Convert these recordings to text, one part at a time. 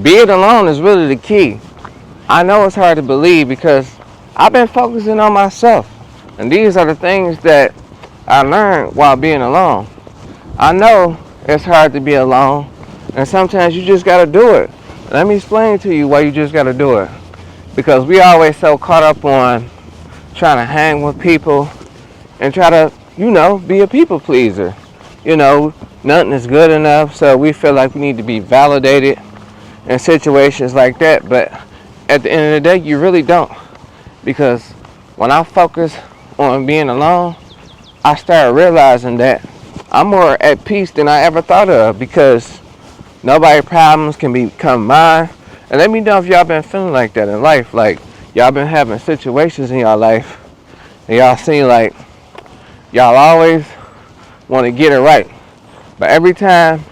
Being alone is really the key. I know it's hard to believe because I've been focusing on myself. And these are the things that I learned while being alone. I know it's hard to be alone, and sometimes you just gotta do it. Let me explain to you why you just gotta do it. Because we always so caught up on trying to hang with people and try to, be a people pleaser. Nothing is good enough, so we feel like we need to be validated in situations like that. But at the end of the day, you really don't. Because when I focus on being alone, I started realizing that I'm more at peace than I ever thought of, because nobody's problems can become mine. And let me know if y'all been feeling like that in life. Like, y'all been having situations in y'all life and y'all seem like y'all always want to get it right. But every time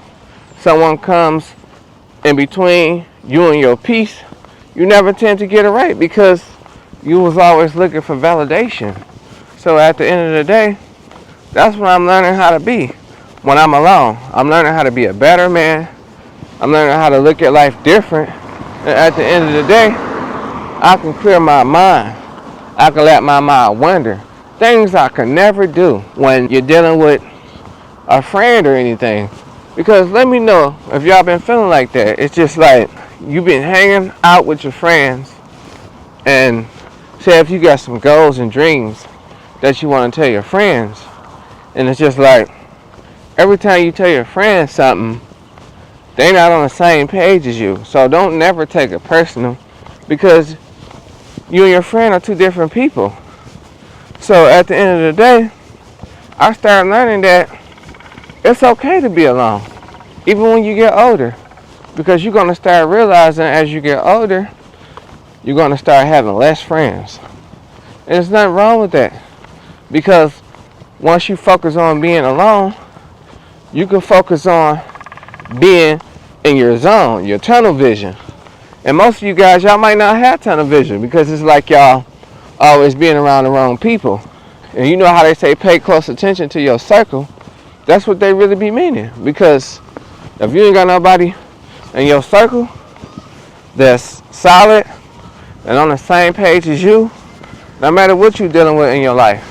someone comes in between you and your peace, you never tend to get it right because you was always looking for validation. So at the end of the day, that's what I'm learning how to be when I'm alone. I'm learning how to be a better man. I'm learning how to look at life different. And at the end of the day, I can clear my mind. I can let my mind wander. Things I could never do when you're dealing with a friend or anything. Because let me know if y'all been feeling like that. It's just like you've been hanging out with your friends, and say if you got some goals and dreams that you want to tell your friends, and it's just like every time you tell your friends something, they not on the same page as you. So don't never take it personal, because you and your friend are two different people. So at the end of the day, I started learning that it's okay to be alone, even when you get older, because you're going to start realizing as you get older, you're going to start having less friends. And there's nothing wrong with that, because once you focus on being alone, you can focus on being in your zone, your tunnel vision. And most of you guys, y'all might not have tunnel vision because it's like y'all always being around the wrong people. And you know how they say pay close attention to your circle? That's what they really be meaning. Because if you ain't got nobody in your circle that's solid and on the same page as you, no matter what you're dealing with in your life,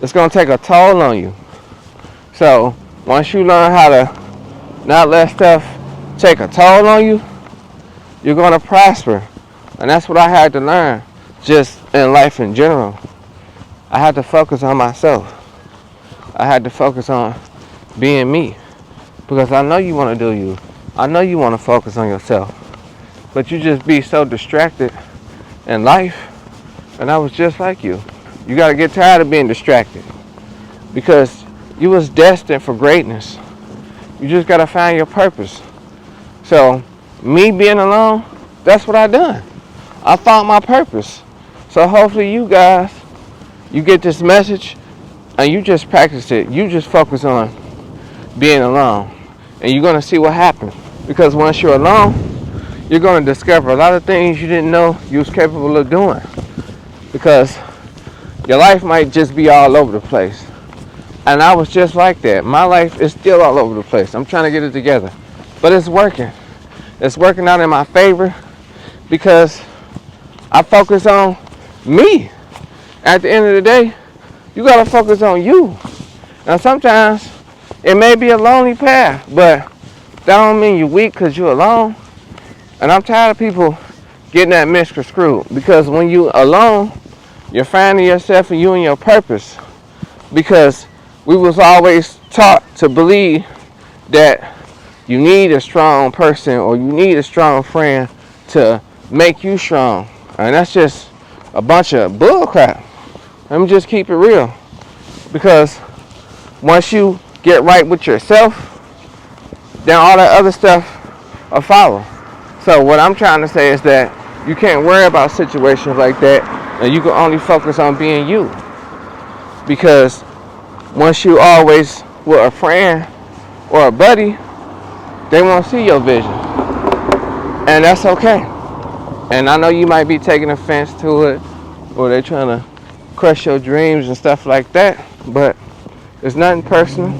it's going to take a toll on you. So once you learn how to not let stuff take a toll on you, you're going to prosper. And that's what I had to learn just in life in general. I had to focus on myself. I had to focus on being me. Because I know you want to do you. I know you want to focus on yourself. But you just be so distracted in life. And I was just like you. You got to get tired of being distracted. Because you was destined for greatness. You just got to find your purpose. So me being alone, that's what I done. I found my purpose. So hopefully you guys, you get this message and you just practice it. You just focus on being alone. And you're going to see what happens. Because once you're alone, you're going to discover a lot of things you didn't know you was capable of doing. Because your life might just be all over the place. And I was just like that. My life is still all over the place. I'm trying to get it together. But it's working. It's working out in my favor because I focus on me. At the end of the day, you got to focus on you. Now sometimes it may be a lonely path, but that don't mean you're weak because you're alone. And I'm tired of people getting that misconstrued, because when you alone, you're finding yourself and you and your purpose. Because we was always taught to believe that you need a strong person or you need a strong friend to make you strong. And that's just a bunch of bull crap. Let me just keep it real. Because once you get right with yourself, then all that other stuff will follow. So what I'm trying to say is that you can't worry about situations like that, and you can only focus on being you. Because once you always with a friend or a buddy, they won't see your vision. And that's okay. And I know you might be taking offense to it, or they're trying to crush your dreams and stuff like that, but it's nothing personal.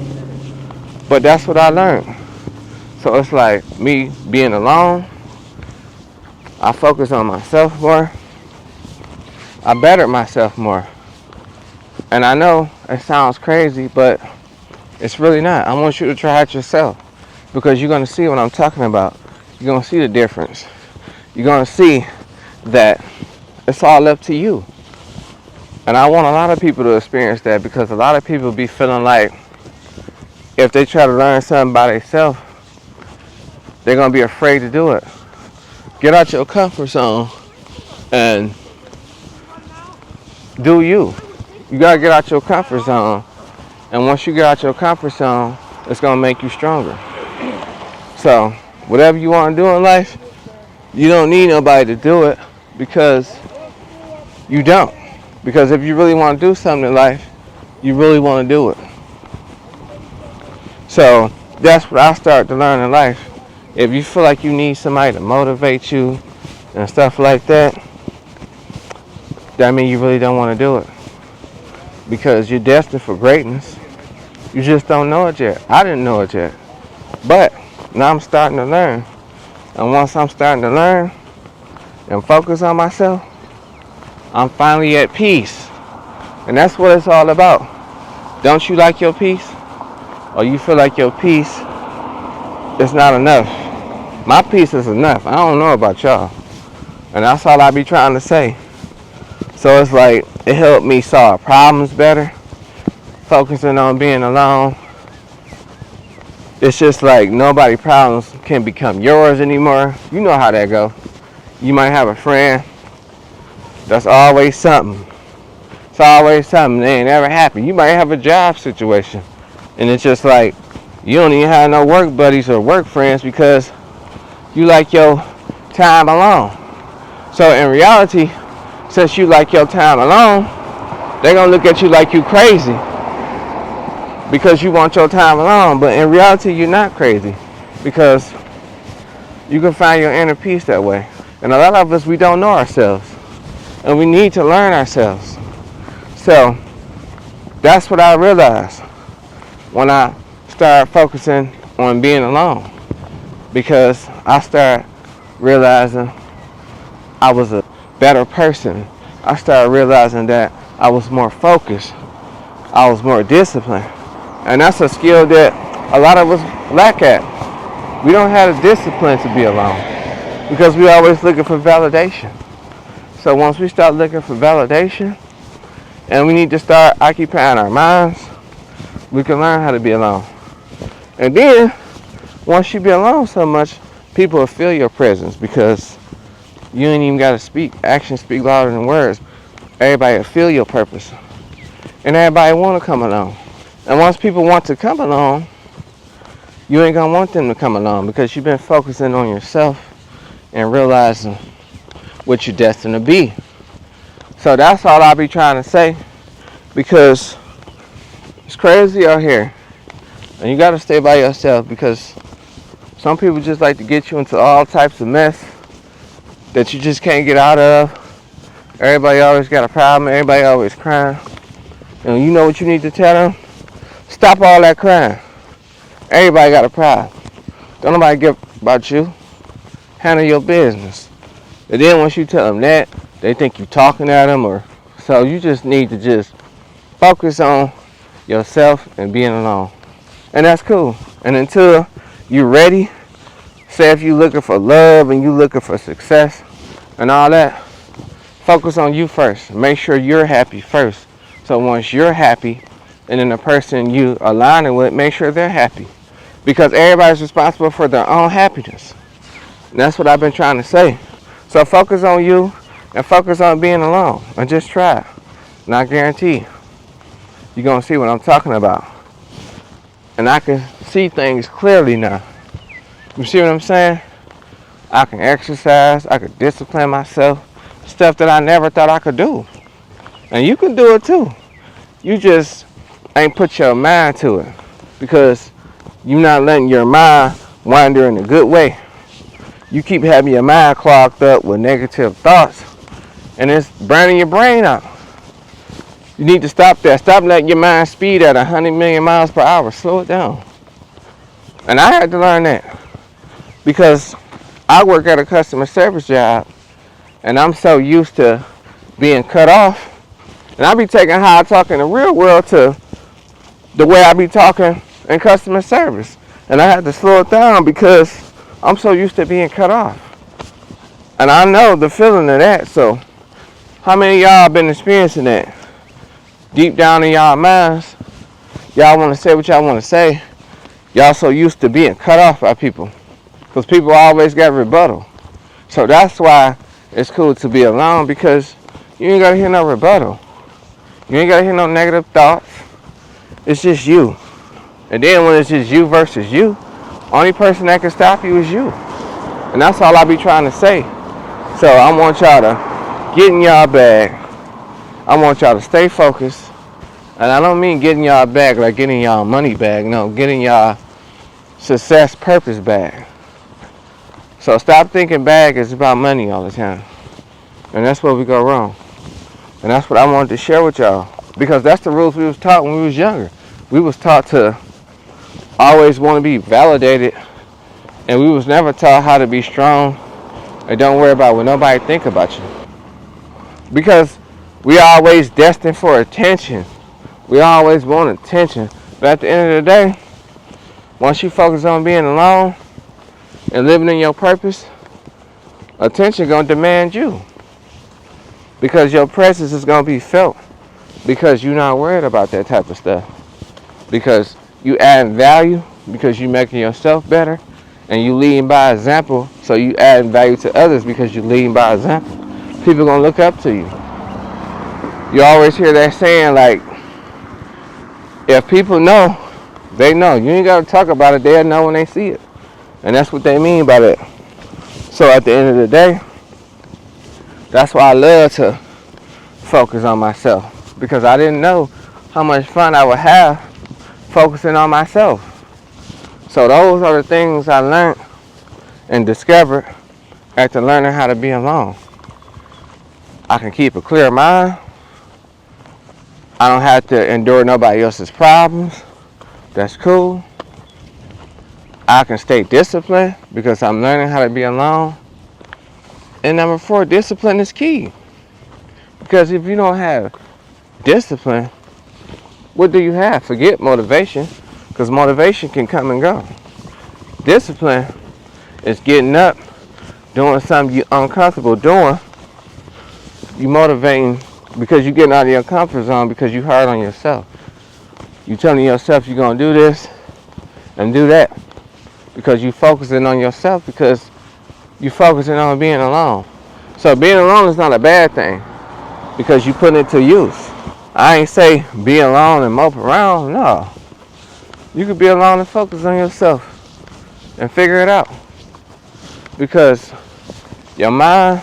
But that's what I learned. So it's like me being alone, I focus on myself more. I better myself more. And I know it sounds crazy, but it's really not. I want you to try it yourself because you're going to see what I'm talking about. You're going to see the difference. You're going to see that it's all up to you. And I want a lot of people to experience that because a lot of people be feeling like if they try to learn something by themselves, they're going to be afraid to do it. Get out your comfort zone and do you. You got to get out your comfort zone. And once you get out your comfort zone, it's going to make you stronger. So whatever you want to do in life, you don't need nobody to do it because you don't. Because if you really want to do something in life, you really want to do it. So that's what I started to learn in life. If you feel like you need somebody to motivate you and stuff like that, that means you really don't want to do it. Because you're destined for greatness. You just don't know it yet. I didn't know it yet. But now I'm starting to learn. And once I'm starting to learn and focus on myself, I'm finally at peace. And that's what it's all about. Don't you like your peace? Or you feel like your peace is not enough? My peace is enough. I don't know about y'all. And that's all I be trying to say. So it's like it helped me solve problems better. Focusing on being alone. It's just like nobody's problems can become yours anymore. You know how that go. You might have a friend that's always something. It's always something. They ain't ever happy. You might have a job situation. And it's just like you don't even have no work buddies or work friends because you like your time alone. So in reality, since you like your time alone, they're going to look at you like you crazy because you want your time alone. But in reality, you're not crazy because you can find your inner peace that way. And a lot of us, we don't know ourselves. And we need to learn ourselves. So that's what I realized when I started focusing on being alone. Because I started realizing I was a better person. I started realizing that I was more focused. I was more disciplined. And that's a skill that a lot of us lack at. We don't have the discipline to be alone because we're always looking for validation. So once we start looking for validation and we need to start occupying our minds, we can learn how to be alone. And then once you be alone so much, people will feel your presence because you ain't even got to speak. Actions speak louder than words. Everybody will feel your purpose. And everybody want to come along. And once people want to come along, you ain't going to want them to come along because you've been focusing on yourself and realizing what you're destined to be. So that's all I be trying to say because it's crazy out here. And you got to stay by yourself because some people just like to get you into all types of mess that you just can't get out of. Everybody always got a problem. Everybody always crying. And you know what you need to tell them? Stop all that crying. Everybody got a problem. Don't nobody give about you. Handle your business. And then once you tell them that, they think you talking at them or so you just need to just focus on yourself and being alone. And that's cool. And until you're ready, say if you're looking for love and you're looking for success and all that, focus on you first. Make sure you're happy first. So once you're happy, and then the person you aligning with, make sure they're happy. Because everybody's responsible for their own happiness. And that's what I've been trying to say. So focus on you and focus on being alone. And just try it. And I guarantee you're going to see what I'm talking about. And I can see things clearly now. You see what I'm saying? I can exercise. I can discipline myself. Stuff that I never thought I could do. And you can do it too. You just ain't put your mind to it. Because you're not letting your mind wander in a good way. You keep having your mind clogged up with negative thoughts. And it's burning your brain out. You need to stop that. Stop letting your mind speed at 100 million miles per hour. Slow it down. And I had to learn that. Because I work at a customer service job, and I'm so used to being cut off. And I be taking how I talk in the real world to the way I be talking in customer service. And I had to slow it down because I'm so used to being cut off. And I know the feeling of that. So how many of y'all been experiencing that? Deep down in y'all minds, y'all want to say what y'all want to say. Y'all so used to being cut off by people. Because people always got rebuttal. So that's why it's cool to be alone, because you ain't got to hear no rebuttal. You ain't got to hear no negative thoughts. It's just you. And then when it's just you versus you, only person that can stop you is you. And that's all I be trying to say. So I want y'all to get in y'all bag. I want y'all to stay focused. And I don't mean getting y'all bag like getting y'all money bag. No, getting y'all success purpose bag. So stop thinking bag is about money all the time. And that's where we go wrong. And that's what I wanted to share with y'all. Because that's the rules we was taught when we was younger. We was taught to always want to be validated. And we was never taught how to be strong and don't worry about what nobody think about you. Because we always destined for attention. We always want attention. But at the end of the day, once you focus on being alone and living in your purpose, attention gonna demand you. Because your presence is gonna be felt. Because you're not worried about that type of stuff. Because you adding value, because you making yourself better, and you leading by example, so you adding value to others because you leading by example. People gonna look up to you. You always hear that saying, like, if people know, they know. You ain't gotta talk about it, they'll know when they see it. And that's what they mean by that. So at the end of the day, that's why I love to focus on myself. Because I didn't know how much fun I would have focusing on myself. So those are the things I learned and discovered after learning how to be alone. I can keep a clear mind. I don't have to endure nobody else's problems. That's cool. I can stay disciplined because I'm learning how to be alone. And number 4, discipline is key. Because if you don't have discipline, what do you have? Forget motivation, because motivation can come and go. Discipline is getting up, doing something you're uncomfortable doing. You motivating because you're getting out of your comfort zone because you hard on yourself. You telling yourself you're going to do this and do that because you focusing on yourself, because you focusing on being alone. So being alone is not a bad thing because you putting it to use. I ain't say be alone and mope around. No. You could be alone and focus on yourself and figure it out. Because your mind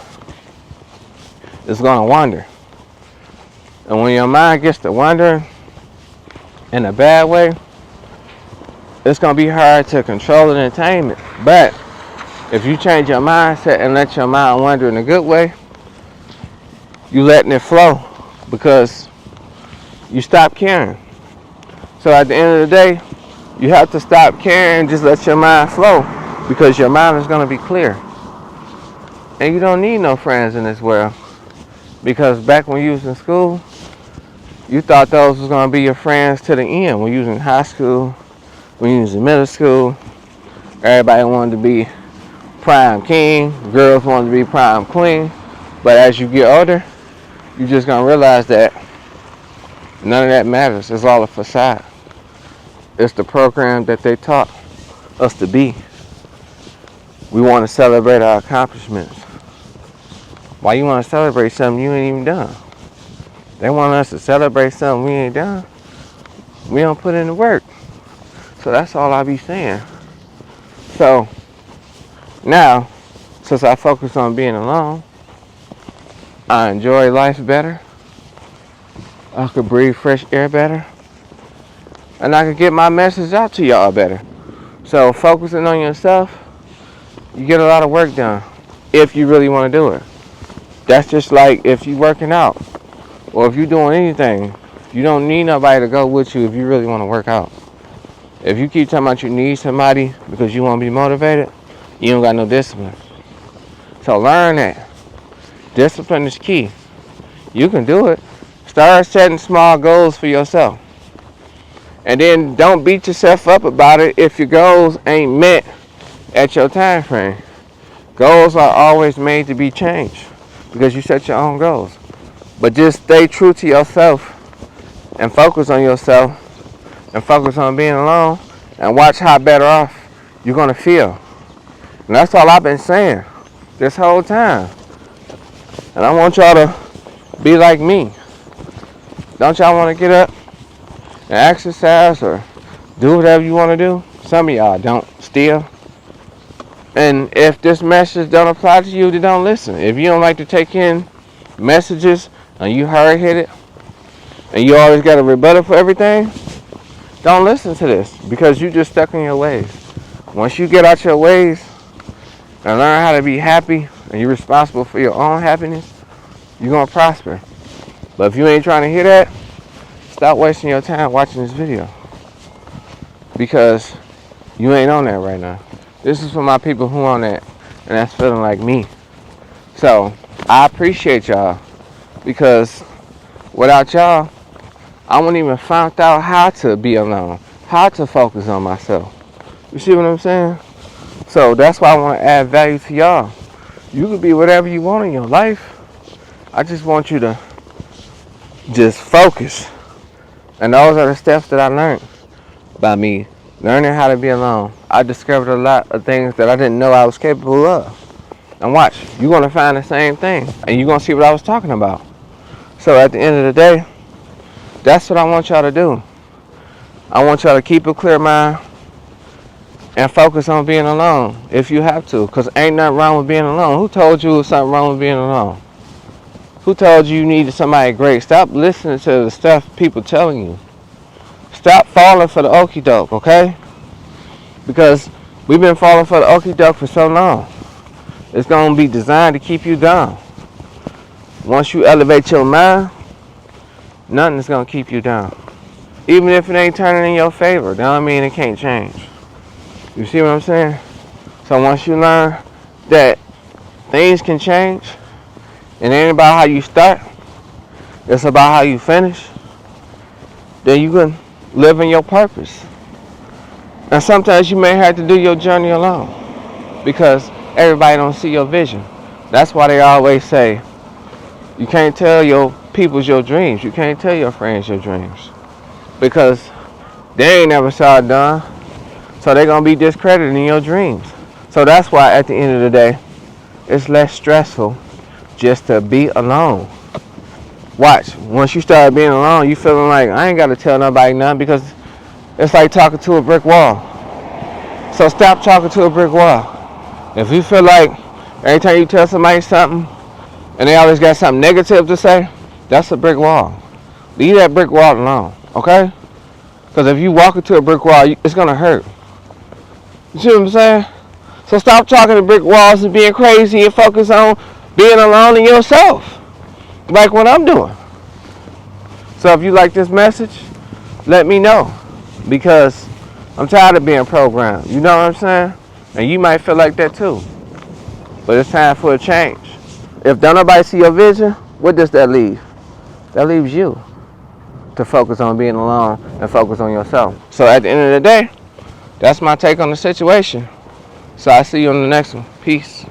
is going to wander. And when your mind gets to wandering in a bad way, it's going to be hard to control and contain it. But if you change your mindset and let your mind wander in a good way, you letting it flow because you stop caring. So at the end of the day, you have to stop caring and just let your mind flow, because your mind is going to be clear. And you don't need no friends in this world. Because back when you was in school, you thought those was going to be your friends to the end. When you was in high school, when you was in middle school, everybody wanted to be prime king, girls wanted to be prime queen. But as you get older, you're just going to realize that none of that matters. It's all a facade. It's the program that they taught us to be. We want to celebrate our accomplishments. Why you want to celebrate something you ain't even done? They want us to celebrate something we ain't done. We don't put in the work. So that's all I be saying. So now, since I focus on being alone, I enjoy life better. I could breathe fresh air better. And I could get my message out to y'all better. So focusing on yourself, you get a lot of work done if you really want to do it. That's just like if you working out or if you doing anything. You don't need nobody to go with you if you really want to work out. If you keep talking about you need somebody because you want to be motivated, You don't got no discipline. So learn that. Discipline is key. You can do it. Start setting small goals for yourself. And then don't beat yourself up about it if your goals ain't met at your time frame. Goals are always made to be changed because you set your own goals. But just stay true to yourself and focus on yourself and focus on being alone and watch how better off you're going to feel. And that's all I've been saying this whole time. And I want y'all to be like me. Don't y'all want to get up and exercise or do whatever you want to do? Some of y'all don't still. And if this message don't apply to you, then don't listen. If you don't like to take in messages and you hard-headed and you always got a rebuttal for everything, don't listen to this because you just stuck in your ways. Once you get out your ways and learn how to be happy and you're responsible for your own happiness, you're going to prosper. But if you ain't trying to hear that, stop wasting your time watching this video because you ain't on that right now. This is for my people who on that and that's feeling like me. So I appreciate y'all because without y'all, I wouldn't even found out how to be alone, how to focus on myself. You see what I'm saying? So that's why I want to add value to y'all. You can be whatever you want in your life. I just want you to just focus. And those are the steps that I learned by me learning how to be alone. I discovered a lot of things that I didn't know I was capable of. And watch, you're going to find the same thing. And you're going to see what I was talking about. So at the end of the day, that's what I want y'all to do. I want y'all to keep a clear mind and focus on being alone if you have to. Because ain't nothing wrong with being alone. Who told you there was something wrong with being alone? Who told you needed somebody great? Stop listening to the stuff people telling you. Stop falling for the okie doke, okay? Because we've been falling for the okie doke for so long. It's going to be designed to keep you down. Once you elevate your mind, nothing is going to keep you down. Even if it ain't turning in your favor, that don't mean it can't change. You see what I'm saying? So once you learn that things can change, and it ain't about how you start, it's about how you finish, then you can live in your purpose. And sometimes you may have to do your journey alone because everybody don't see your vision. That's why they always say, you can't tell your people's your dreams. You can't tell your friends your dreams. Because they ain't never saw it done. So they're going to be discrediting your dreams. So that's why at the end of the day, it's less stressful just to be alone. Watch, once you start being alone, you feeling like, I ain't got to tell nobody nothing because it's like talking to a brick wall. So stop talking to a brick wall. If you feel like every time you tell somebody something and they always got something negative to say, that's a brick wall. Leave that brick wall alone, okay? Because if you walk into a brick wall, it's going to hurt. You see what I'm saying? So stop talking to brick walls and being crazy and focus on being alone in yourself. Like what I'm doing. So if you like this message, let me know. Because I'm tired of being programmed. You know what I'm saying? And you might feel like that too. But it's time for a change. If don't nobody see your vision, what does that leave? That leaves you to focus on being alone and focus on yourself. So at the end of the day, that's my take on the situation. So I see you on the next one. Peace.